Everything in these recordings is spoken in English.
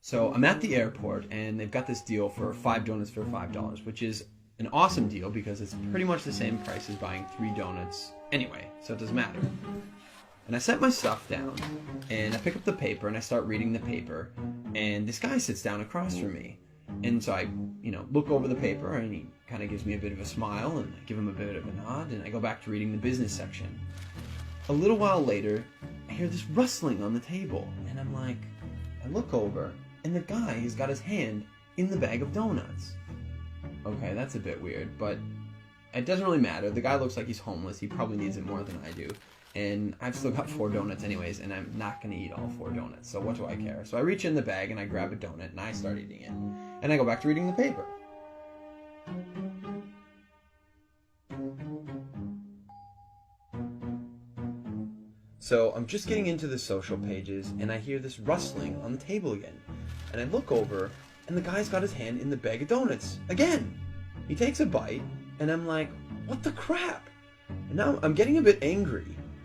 So I'm at the airport, and they've got this deal for 5 donuts for $5, which is an awesome deal because it's pretty much the same price as buying 3 donuts anyway, so it doesn't matter. And I set my stuff down, and I pick up the paper, and I start reading the paper, and this guy sits down across from me. And so I, look over the paper, and he kind of gives me a bit of a smile, and I give him a bit of a nod, and I go back to reading the business section. A little while later, I hear this rustling on the table, and I look over, and the guy has got his hand in the bag of donuts. Okay, that's a bit weird, but it doesn't really matter. The guy looks like he's homeless. He probably needs it more than I do. And I've still got 4 donuts anyways, and I'm not going to eat all 4 donuts, so what do I care? So I reach in the bag, and I grab a donut, and I start eating it. And I go back to reading the paper. So I'm just getting into the social pages, and I hear this rustling on the table again. And I look over, and the guy's got his hand in the bag of donuts again. He takes a bite, and I'm like, what the crap? And now I'm getting a bit angry,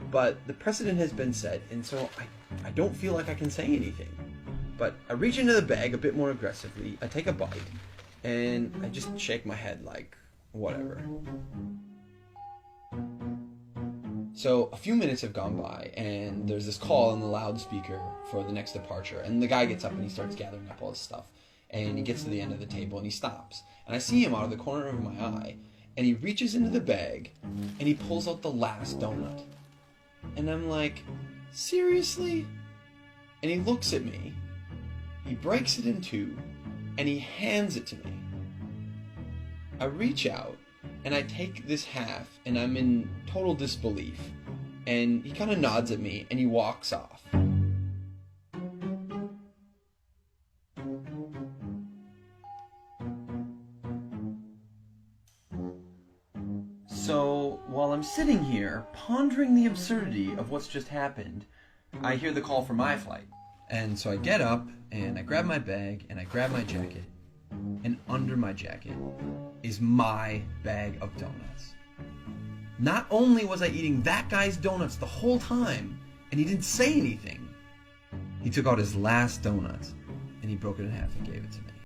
but the precedent has been set, and so I don't feel like I can say anything. But I reach into the bag a bit more aggressively, I take a bite, and I just shake my head like, whatever. So a few minutes have gone by, and there's this call on the loudspeaker for the next departure, and the guy gets up and he starts gathering up all his stuff, and he gets to the end of the table and he stops, and I see him out of the corner of my eye, and he reaches into the bag and he pulls out the last donut, and I'm like, seriously? And he looks at me, he breaks it in 2, and he hands it to me. I reach out, and I take this half, and I'm in total disbelief. And he kind of nods at me, and he walks off. So, while I'm sitting here, pondering the absurdity of what's just happened, I hear the call for my flight. And so I get up, and I grab my bag, and I grab my jacket, and under my jacket is my bag of donuts. Not only was I eating that guy's donuts the whole time, and he didn't say anything, he took out his last donuts, and he broke it in half and gave it to me.